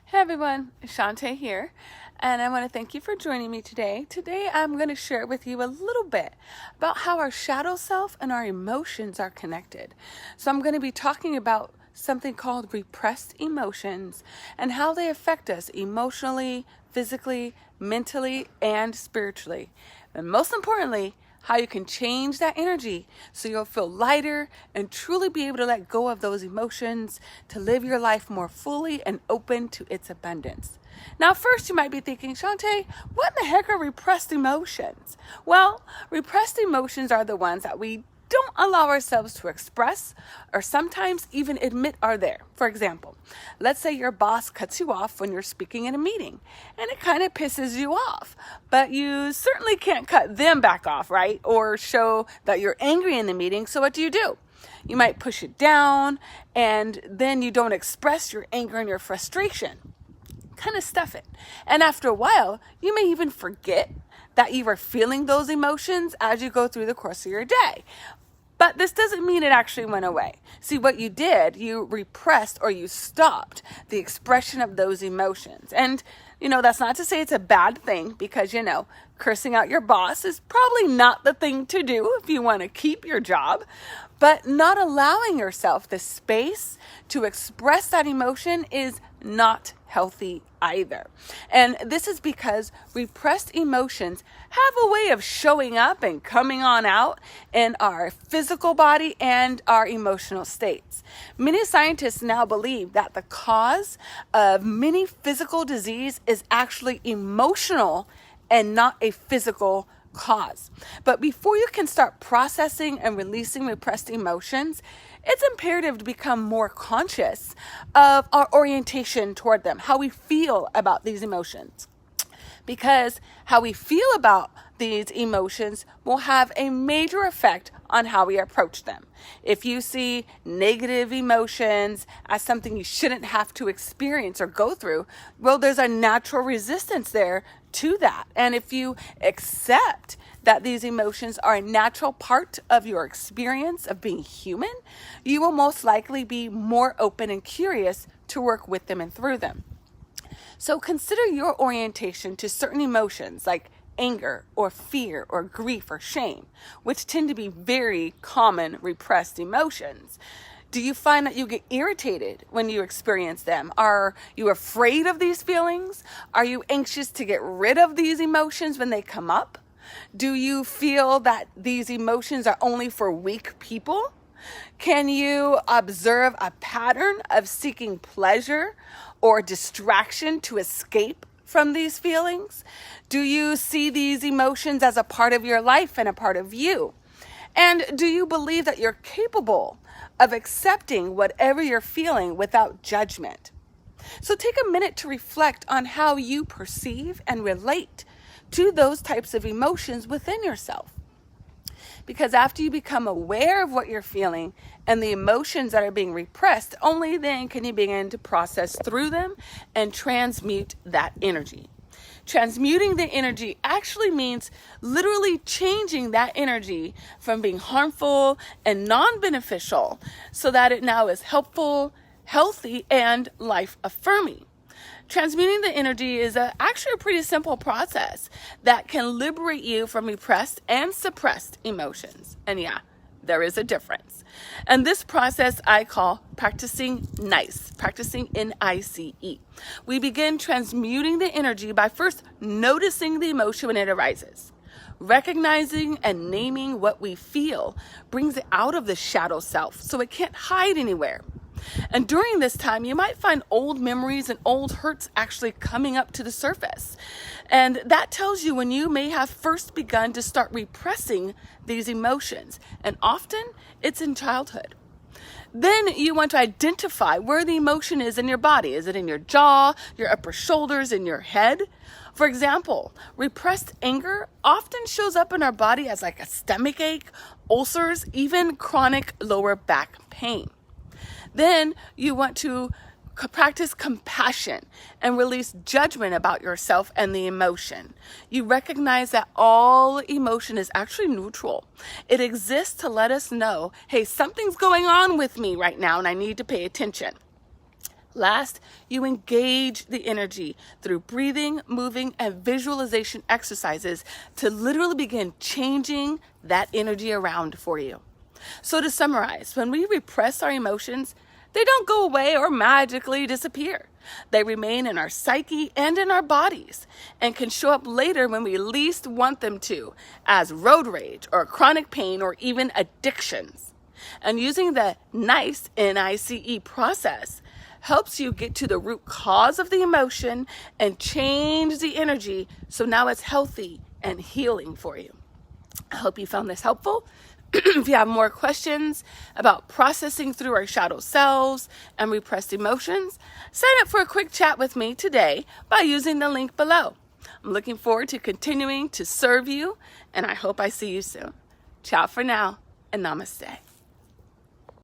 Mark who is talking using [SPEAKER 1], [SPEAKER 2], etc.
[SPEAKER 1] Hey everyone, Shante here, and I want to thank you for joining me today. Today I'm going to share with you a little bit about how our shadow self and our emotions are connected. So I'm going to be talking about something called repressed emotions and how they affect us emotionally, physically, mentally, and spiritually. And most importantly, how you can change that energy so you'll feel lighter and truly be able to let go of those emotions to live your life more fully and open to its abundance. Now, first you might be thinking, Shante, what in the heck are repressed emotions? Well, repressed emotions are the ones that we don't allow ourselves to express or sometimes even admit are there. For example, let's say your boss cuts you off when you're speaking in a meeting and it kind of pisses you off, but you certainly can't cut them back off, right? Or show that you're angry in the meeting. So what do? You might push it down and then you don't express your anger and your frustration. Kind of stuff it. And after a while, you may even forget that you were feeling those emotions as you go through the course of your day. But this doesn't mean it actually went away. See, what you did, you repressed or you stopped the expression of those emotions. And, that's not to say it's a bad thing because, cursing out your boss is probably not the thing to do if you want to keep your job. But not allowing yourself the space to express that emotion is not healthy either. And this is because repressed emotions have a way of showing up and coming on out in our physical body and our emotional states. Many scientists now believe that the cause of many physical disease is actually emotional and not a physical cause. But before you can start processing and releasing repressed emotions, it's imperative to become more conscious of our orientation toward them, how we feel about these emotions. Because how we feel about these emotions will have a major effect on how we approach them. If you see negative emotions as something you shouldn't have to experience or go through, well, there's a natural resistance there to that. And if you accept that these emotions are a natural part of your experience of being human, you will most likely be more open and curious to work with them and through them. So consider your orientation to certain emotions like anger or fear or grief or shame, which tend to be very common repressed emotions. Do you find that you get irritated when you experience them? Are you afraid of these feelings? Are you anxious to get rid of these emotions when they come up? Do you feel that these emotions are only for weak people? Can you observe a pattern of seeking pleasure or distraction to escape from these feelings? Do you see these emotions as a part of your life and a part of you? And do you believe that you're capable of accepting whatever you're feeling without judgment? So take a minute to reflect on how you perceive and relate to those types of emotions within yourself. Because after you become aware of what you're feeling and the emotions that are being repressed, only then can you begin to process through them and transmute that energy. Transmuting the energy actually means literally changing that energy from being harmful and non-beneficial so that it now is helpful, healthy, and life-affirming. Transmuting the energy is actually a pretty simple process that can liberate you from repressed and suppressed emotions. And yeah, there is a difference. And this process I call practicing NICE, practicing N-I-C-E. We begin transmuting the energy by first noticing the emotion when it arises. Recognizing and naming what we feel brings it out of the shadow self so it can't hide anywhere. And during this time, you might find old memories and old hurts actually coming up to the surface. And that tells you when you may have first begun to start repressing these emotions. And often it's in childhood. Then you want to identify where the emotion is in your body. Is it in your jaw, your upper shoulders, in your head? For example, repressed anger often shows up in our body as like a stomach ache, ulcers, even chronic lower back pain. Then you want to practice compassion and release judgment about yourself and the emotion. You recognize that all emotion is actually neutral. It exists to let us know, hey, something's going on with me right now and I need to pay attention. Last, you engage the energy through breathing, moving, and visualization exercises to literally begin changing that energy around for you. So to summarize, when we repress our emotions, they don't go away or magically disappear. They remain in our psyche and in our bodies and can show up later when we least want them to, as road rage or chronic pain or even addictions. And using the NICE, N-I-C-E process helps you get to the root cause of the emotion and change the energy so now it's healthy and healing for you. I hope you found this helpful. If you have more questions about processing through our shadow selves and repressed emotions, sign up for a quick chat with me today by using the link below. I'm looking forward to continuing to serve you, and I hope I see you soon. Ciao for now, and namaste.